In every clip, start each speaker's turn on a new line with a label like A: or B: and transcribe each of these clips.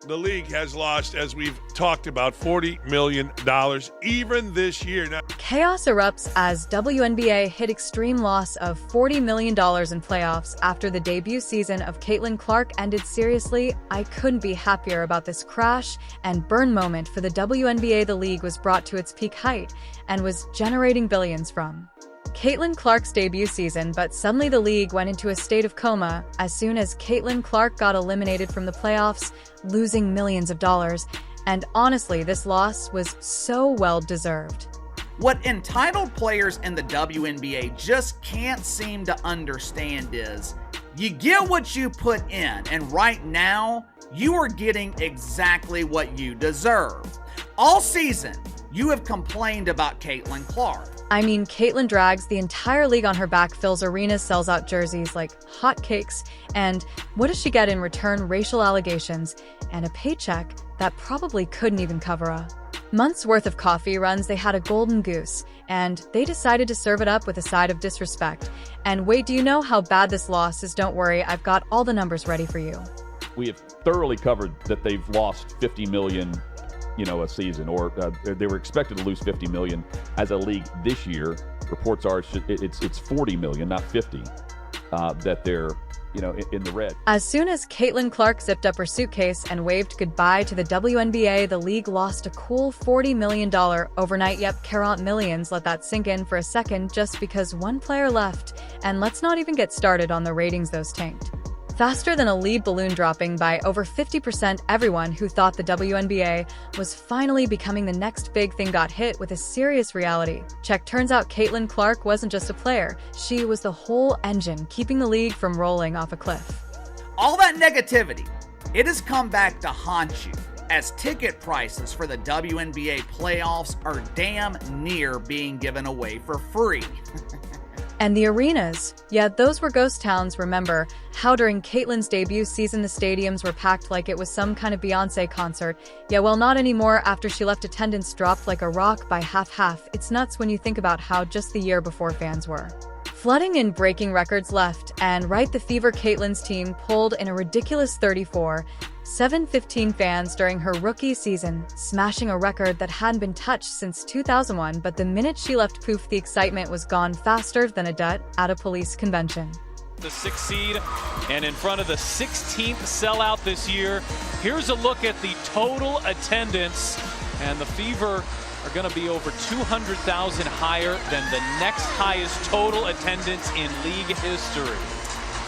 A: The league has lost, as we've talked about, $40 million even this year. Now,
B: chaos erupts as WNBA hit extreme loss of $40 million in playoffs after the debut season of Caitlin Clark ended. Seriously, I couldn't be happier about this crash and burn moment for the WNBA. The league was brought to its peak height and was generating billions from Caitlin Clark's debut season, but suddenly the league went into a state of coma as soon as Caitlin Clark got eliminated from the playoffs, losing millions of dollars. And honestly, this loss was so well deserved.
C: What entitled players in the WNBA just can't seem to understand is you get what you put in, and right now you are getting exactly what you deserve. All season, you have complained about Caitlin Clark.
B: I mean, Caitlin drags the entire league on her back, fills arenas, sells out jerseys like hotcakes, and what does she get in return? Racial allegations and a paycheck that probably couldn't even cover a month's worth of coffee runs. They had a golden goose, and they decided to serve it up with a side of disrespect. And wait, do you know how bad this loss is? Don't worry, I've got all the numbers ready for you.
D: We have thoroughly covered that they've lost $50 million a season, or they were expected to lose $50 million as a league this year. Reports are it's $40 million, not 50, that they're in the red.
B: As soon as Caitlin Clark zipped up her suitcase and waved goodbye to the WNBA, the league lost a cool $40 million overnight. Yep, carrot millions. Let that sink in for a second, just because one player left. And let's not even get started on the ratings. Those tanked faster than a lead balloon, dropping by over 50%. Everyone who thought the WNBA was finally becoming the next big thing got hit with a serious reality check. Turns out Caitlin Clark wasn't just a player, she was the whole engine keeping the league from rolling off a cliff.
C: All that negativity, it has come back to haunt you, as ticket prices for the WNBA playoffs are damn near being given away for free.
B: And the arenas, yeah, those were ghost towns. Remember how during Caitlin's debut season the stadiums were packed like it was some kind of Beyonce concert? Yeah, well, not anymore. After she left, attendance dropped like a rock by half. It's nuts when you think about how just the year before fans were flooding in, breaking records left and right. The Fever, Caitlin's team, pulled in a ridiculous 715 fans during her rookie season, smashing a record that hadn't been touched since 2001. But the minute she left, poof, the excitement was gone faster than a dut at a police convention.
E: The 6th seed and in front of the 16th sellout this year. Here's a look at the total attendance, and the Fever are going to be over 200,000 higher than the next highest total attendance in league history.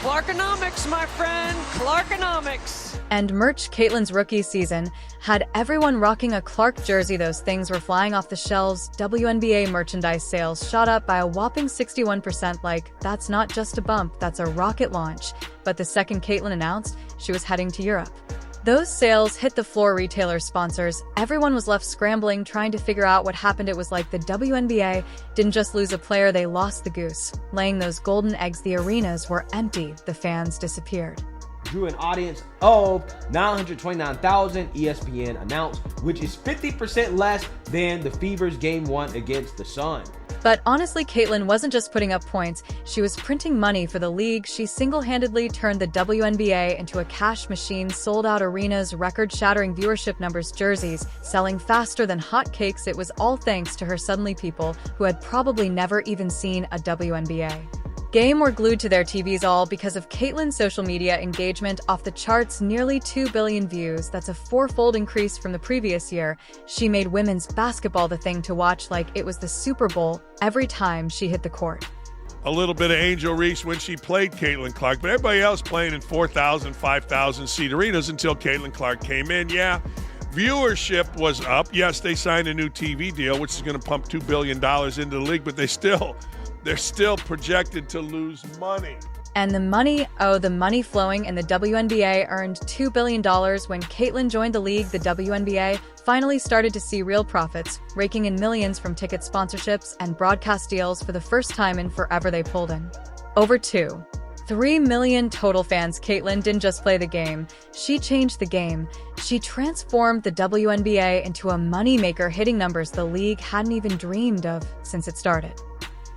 F: Clarkonomics, my friend, Clarkonomics.
B: And merch. Caitlin's rookie season had everyone rocking a Clark jersey. Those things were flying off the shelves. WNBA merchandise sales shot up by a whopping 61%. Like, that's not just a bump, that's a rocket launch. But the second Caitlin announced she was heading to Europe, those sales hit the floor. Retailer sponsors, everyone was left scrambling, trying to figure out what happened. It was like the WNBA didn't just lose a player, they lost the goose, laying those golden eggs. The arenas were empty, the fans disappeared.
G: Drew an audience of 929,000, ESPN announced, which is 50% less than the Fever's Game 1 against the Sun.
B: But honestly, Caitlin wasn't just putting up points, she was printing money for the league. She single-handedly turned the WNBA into a cash machine, sold out arenas, record-shattering viewership numbers, jerseys selling faster than hotcakes. It was all thanks to her. Suddenly people who had probably never even seen a WNBA game were glued to their TVs, all because of Caitlin's social media engagement. Off the charts, nearly 2 billion views. That's a 4-fold increase from the previous year. She made women's basketball the thing to watch, like it was the Super Bowl every time she hit the court.
A: a little bit of Angel Reese when she played Caitlin Clark, but everybody else playing in 4,000, 5,000 seat arenas until Caitlin Clark came in. Yeah, viewership was up. Yes, they signed a new TV deal, which is going to pump $2 billion into the league, but they're still projected to lose money.
B: And the money flowing in the WNBA earned $2 billion when Caitlin joined the league. The WNBA finally started to see real profits, raking in millions from ticket sponsorships and broadcast deals. For the first time in forever, they pulled in over 3 million total fans. Caitlin didn't just play the game, she changed the game. She transformed the WNBA into a moneymaker, hitting numbers the league hadn't even dreamed of since it started.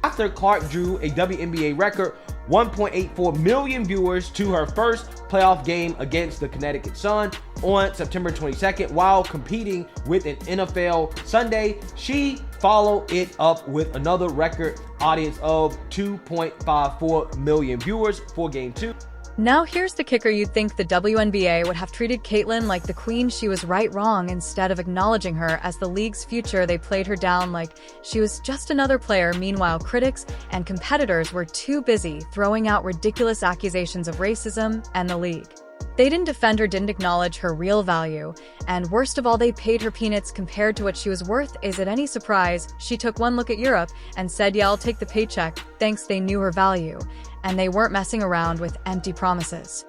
G: after Clark drew a WNBA record 1.84 million viewers to her first playoff game against the Connecticut Sun on September 22nd while competing with an NFL Sunday. She followed it up with another record audience of 2.54 million viewers for Game 2.
B: Now here's the kicker. You'd think the WNBA would have treated Caitlyn like the queen she was wrong. Instead of acknowledging her as the league's future, they played her down like she was just another player. Meanwhile, critics and competitors were too busy throwing out ridiculous accusations of racism and the league. They didn't defend her, didn't acknowledge her real value, and worst of all, they paid her peanuts compared to what she was worth. Is it any surprise she took one look at Europe and said, yeah, I'll take the paycheck? Thanks, they knew her value, and they weren't messing around with empty promises.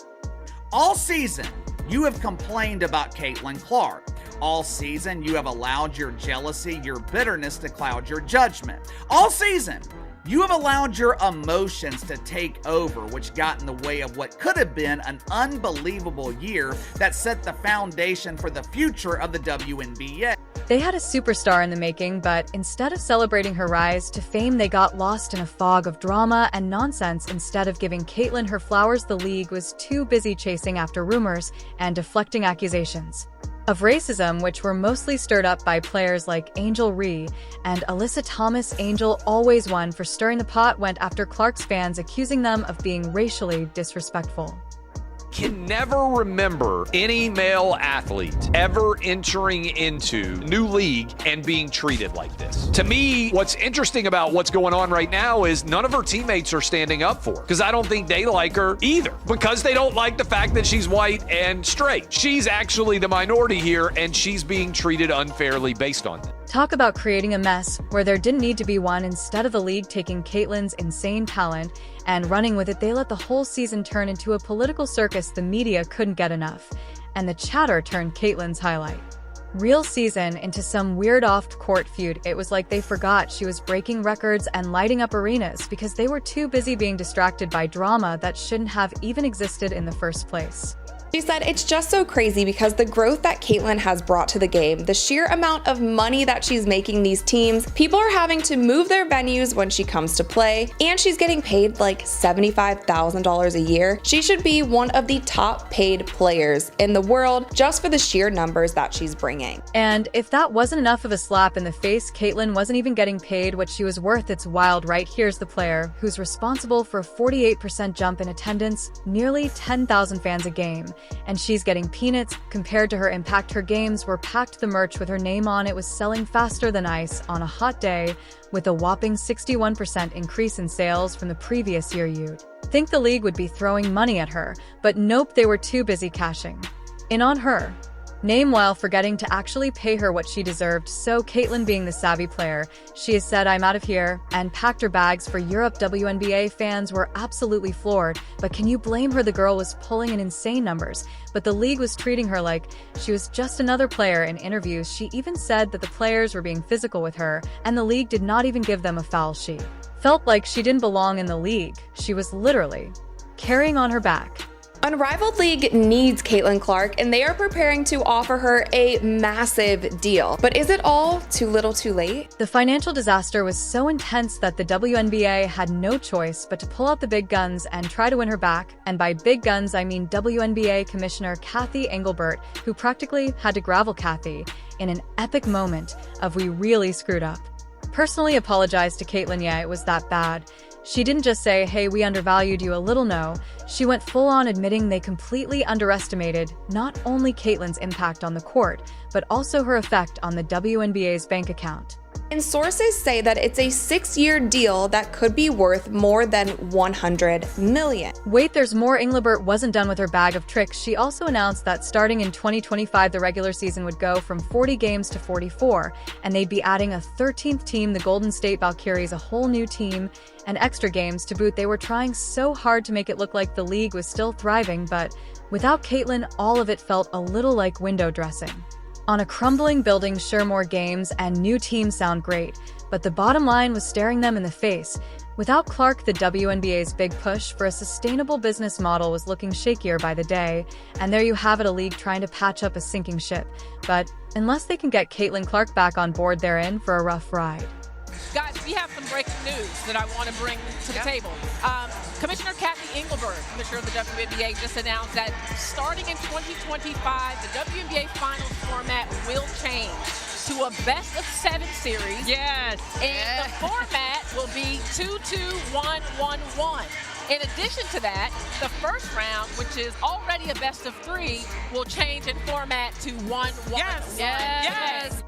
C: All season, you have complained about Caitlin Clark. All season, you have allowed your jealousy, your bitterness to cloud your judgment. All season, you have allowed your emotions to take over, which got in the way of what could have been an unbelievable year that set the foundation for the future of the WNBA.
B: They had a superstar in the making, but instead of celebrating her rise to fame, they got lost in a fog of drama and nonsense. Instead of giving Caitlyn her flowers, the league was too busy chasing after rumors and deflecting accusations of racism, which were mostly stirred up by players like Angel Ree and Alyssa Thomas. Angel, always one for stirring the pot, went after Clark's fans, accusing them of being racially disrespectful.
H: Can never remember any male athlete ever entering into new league and being treated like this. To me, what's interesting about what's going on right now is none of her teammates are standing up for her, because I don't think they like her either, because they don't like the fact that she's white and straight. She's actually the minority here, and she's being treated unfairly based on that.
B: Talk about creating a mess where there didn't need to be one. Instead of the league taking Caitlyn's insane talent and running with it, they let the whole season turn into a political circus. The media couldn't get enough, and the chatter turned Caitlyn's highlight real season into some weird off-court feud. It was like they forgot she was breaking records and lighting up arenas because they were too busy being distracted by drama that shouldn't have even existed in the first place.
I: She said, it's just so crazy because the growth that Caitlyn has brought to the game, the sheer amount of money that she's making these teams, people are having to move their venues when she comes to play, and she's getting paid like $75,000 a year. She should be one of the top paid players in the world just for the sheer numbers that she's bringing.
B: And if that wasn't enough of a slap in the face, Caitlyn wasn't even getting paid what she was worth. It's wild, right? Here's the player who's responsible for a 48% jump in attendance, nearly 10,000 fans a game. And she's getting peanuts compared to her impact. Her games were packed, the merch with her name on it was selling faster than ice on a hot day, with a whopping 61% increase in sales from the previous year. You'd think the league would be throwing money at her, but nope, they were too busy cashing in on her name while forgetting to actually pay her what she deserved. So Caitlyn, being the savvy player she has said, I'm out of here, and packed her bags for Europe. WNBA fans were absolutely floored, but can you blame her? The girl was pulling in insane numbers, but the league was treating her like she was just another player. In interviews, she even said that the players were being physical with her, and the league did not even give them a foul. She felt like she didn't belong in the league. She was literally carrying on her back.
I: Unrivaled League needs Caitlin Clark, and they are preparing to offer her a massive deal. But is it all too little too late?
B: The financial disaster was so intense that the WNBA had no choice but to pull out the big guns and try to win her back. And by big guns, I mean WNBA Commissioner Kathy Engelbert, who practically had to gravel Kathy in an epic moment of "we really screwed up." Personally apologized to Caitlyn. Yeah, it was that bad. She didn't just say, hey, we undervalued you a little. No, she went full on, admitting they completely underestimated not only Caitlyn's impact on the court, but also her effect on the WNBA's bank account.
I: And sources say that it's a 6-year deal that could be worth more than $100 million.
B: Wait, there's more. Engelbert wasn't done with her bag of tricks. She also announced that starting in 2025, the regular season would go from 40 games to 44, and they'd be adding a 13th team, the Golden State Valkyries, a whole new team, and extra games to boot. They were trying so hard to make it look like the league was still thriving, but without Caitlyn, all of it felt a little like window dressing on a crumbling building. Sure, more games and new teams sound great, but the bottom line was staring them in the face. Without Clark, the WNBA's big push for a sustainable business model was looking shakier by the day, and there you have it, a league trying to patch up a sinking ship. But unless they can get Caitlyn Clark back on board, they're in for a rough ride.
F: Guys,
J: we have some breaking news that I want to bring to the table. Commissioner Kathy Engelberg, Commissioner of the WNBA, just announced that starting in 2025, the WNBA Finals format will change to a best-of-7 series.
F: Yes.
J: And the format will be 2-2-1-1-1. In addition to that, the first round, which is already a best-of-3, will change in format to 1-1-1.
F: Yes.